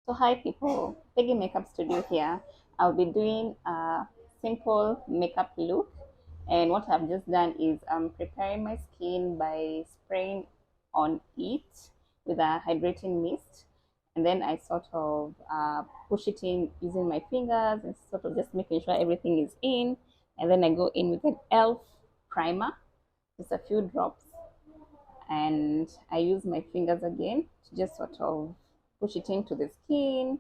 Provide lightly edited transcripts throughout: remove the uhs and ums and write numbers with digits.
So hi people, Peggy Makeup Studio here. I'll be doing a simple makeup look, and what I've just done is I'm preparing my skin by spraying on it with a hydrating mist, and then I sort of push it in using my fingers and sort of just making sure everything is in, and then I go in with an elf primer, just a few drops, and I use my fingers again to just sort of push it into the skin.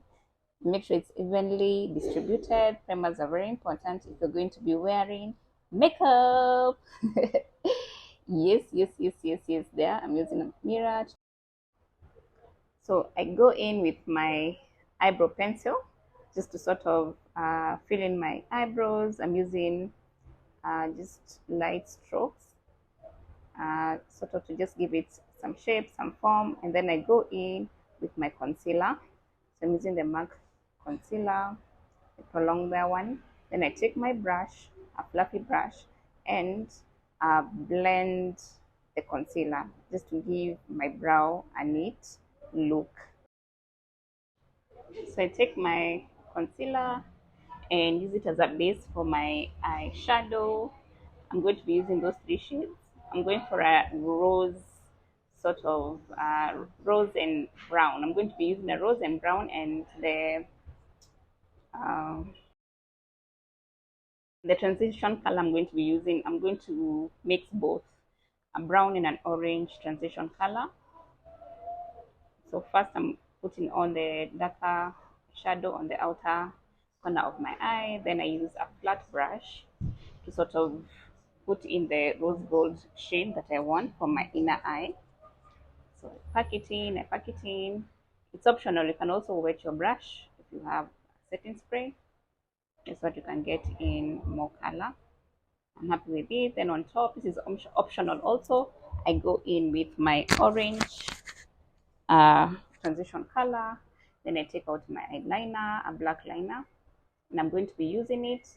Make sure it's evenly distributed. Primers are very important if you're going to be wearing makeup. Yes. There, I'm using a mirror. So I go in with my eyebrow pencil just to sort of fill in my eyebrows. I'm using just light strokes, sort of to just give it some shape, some form, and then I go in with my concealer. So I'm using the MAC concealer, the prolong that one. Then I take my brush, a fluffy brush, and blend the concealer just to give my brow a neat look. So I take my concealer and use it as a base for my eyeshadow. I'm going to be using those three shades. I'm going for a rose, sort of rose and brown. I'm going to be using a rose and brown, and um, the transition color I'm going to be using, I'm going to mix both a brown and an orange transition color. So first I'm putting on the darker shadow on the outer corner of my eye. Then I use a flat brush to sort of put in the rose gold shade that I want for my inner eye. So I pack it in. It's optional. You can also wet your brush if you have setting spray. That's what you can get in more color. I'm happy with it. Then on top, this is optional also. I go in with my orange transition color. Then I take out my eyeliner, a black liner, and I'm going to be using it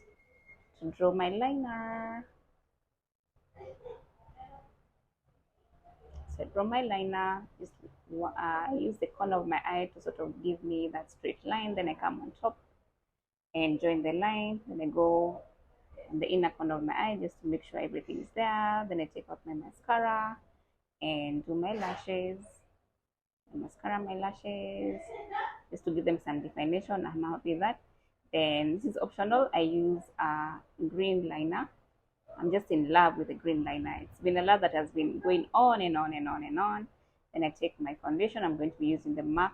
to draw my liner. So I draw my liner. I use the corner of my eye to sort of give me that straight line. Then I come on top and join the line. Then I go on the inner corner of my eye just to make sure everything is there. Then I take out my mascara and do my lashes. Mascara my lashes just to give them some definition. I'm happy with that. Then this is optional. I use a green liner. I'm just in love with the green liner. It's been a love that has been going on and on and on and on. Then I take my foundation. I'm going to be using the MAC.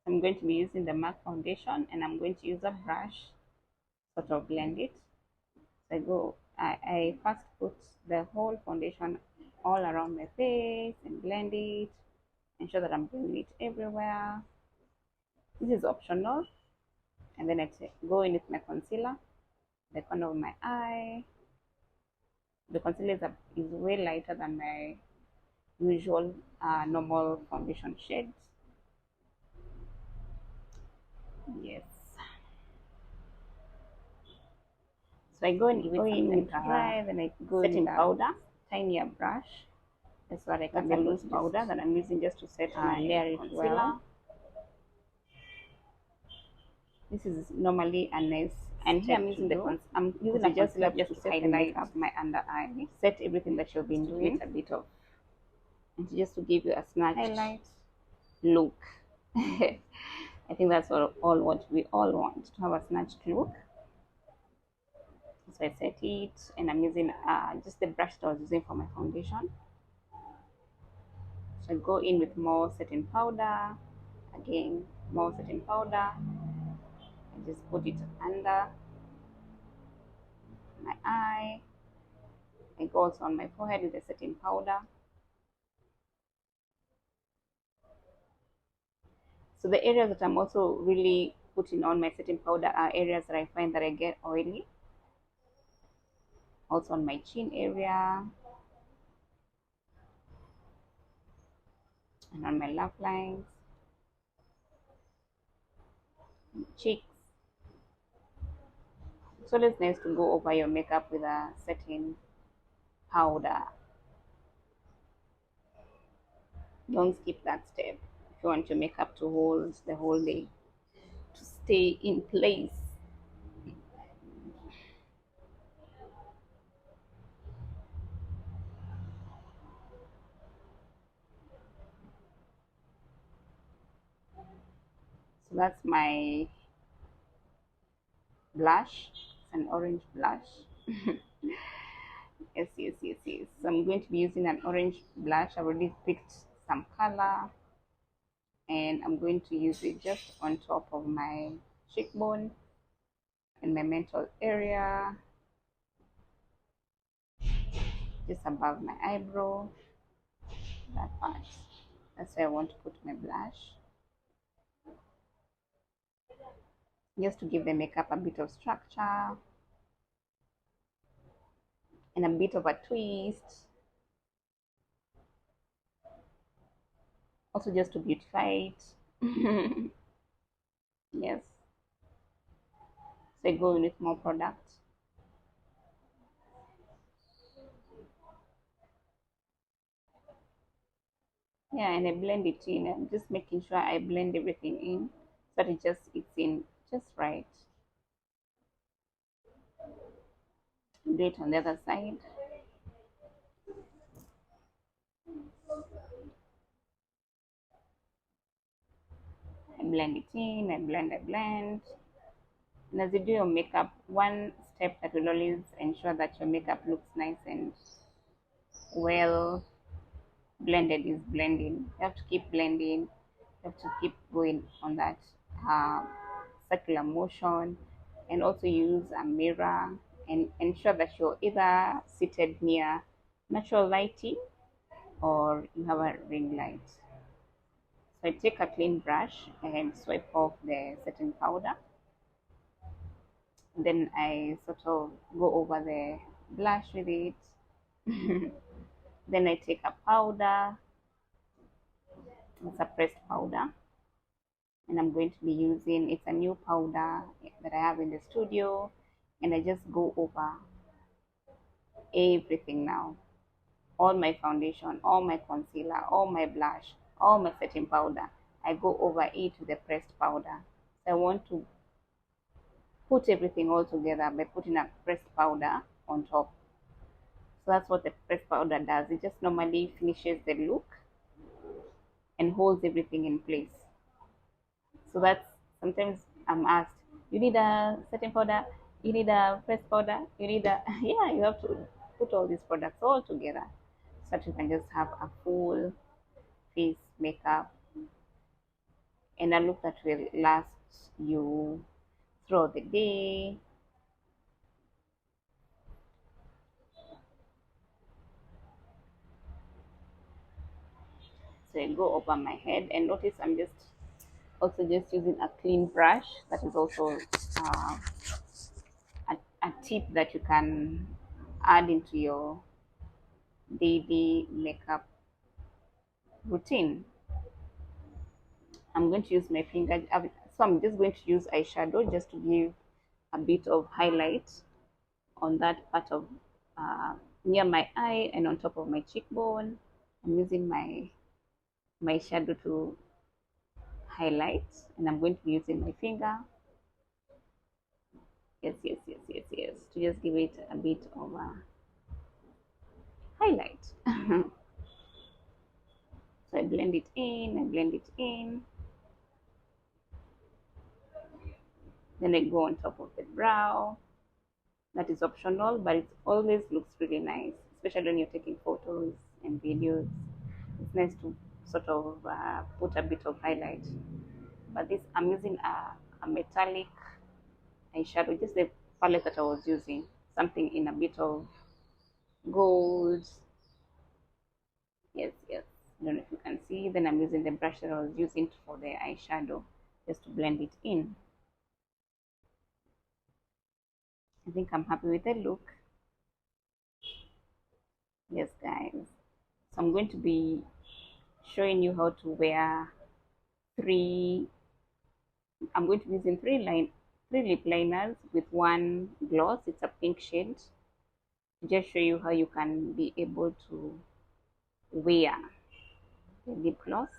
I'm going to be using the MAC foundation, and I'm going to use a brush, sort of blend it. So I first put the whole foundation all around my face and blend it. Ensure that I'm doing it everywhere. This is optional. And then I go in with my concealer, the corner of my eye. The concealer is way lighter than my usual normal foundation shades. Yes. So I go in with dry, then I go in powder, tinier brush. That's what I can the loose powder that I'm using just to set my layer it well. This is normally a nice, and here I'm using I'm using a concealer just to highlight up my under eye, set everything that you've been doing a bit of, and just to give you a snatched highlight look. I think that's what we all want, to have a snatched look. So I set it, and I'm using just the brush that I was using for my foundation. So I go in with more setting powder, again more setting powder. I just put it under my eye. I go also on my forehead with the setting powder. So the areas that I'm also really putting on my setting powder are areas that I find that I get oily. Also on my chin area and on my laugh lines, cheeks. It's always nice to go over your makeup with a setting powder. Don't skip that step. If you want your makeup to hold the whole day, to stay in place. So that's my blush. It's an orange blush. Yes, yes, yes, yes. So I'm going to be using an orange blush. I already picked some color, and I'm going to use it just on top of my cheekbone and my mental area, just above my eyebrow, that part. That's where I want to put my blush, just to give the makeup a bit of structure and a bit of a twist. Also, just to beautify it. Yes. So I go in with more product. Yeah, and I blend it in. I'm just making sure I blend everything in so that it's in just right. Do it on the other side. I blend it in, I blend. And as you do your makeup, one step that will always ensure that your makeup looks nice and well blended is blending. You have to keep blending. You have to keep going on that uh, circular motion, and also use a mirror and ensure that you're either seated near natural lighting or you have a ring light. So I take a clean brush and swipe off the setting powder. Then I sort of go over the blush with it. Then I take a powder, it's a pressed powder, and I'm going to be using, it's a new powder that I have in the studio, and I just go over everything now. All my foundation, all my concealer, all my blush, all my setting powder. I go over it with the pressed powder. So I want to put everything all together by putting a pressed powder on top. So that's what the pressed powder does. It just normally finishes the look and holds everything in place. So that's, sometimes I'm asked, you need a setting powder, you need a pressed powder, you need a yeah, you have to put all these products all together so that you can just have a full face makeup and a look that will last you throughout the day. So I go over my head, and notice I'm just also just using a clean brush. That is also a tip that you can add into your daily makeup routine. I'm going to use my finger, so I'm just going to use eyeshadow just to give a bit of highlight on that part of near my eye and on top of my cheekbone. I'm using my shadow to highlight, and I'm going to be using my finger. Yes, yes, yes, yes, yes, to just give it a bit of a highlight. So I blend it in, I blend it in. Then I go on top of the brow. That is optional, but it always looks really nice, especially when you're taking photos and videos. It's nice to sort of put a bit of highlight. But this, I'm using a metallic eyeshadow, just the palette that I was using, something in a bit of gold. Yes, yes. I don't know if you can see. Then I'm using the brush that I was using for the eyeshadow, just to blend it in. I think I'm happy with the look. Yes, guys. So I'm going to be showing you how to wear three. I'm going to be using three lip liners with one gloss. It's a pink shade. To just show you how you can be able to wear the lip gloss.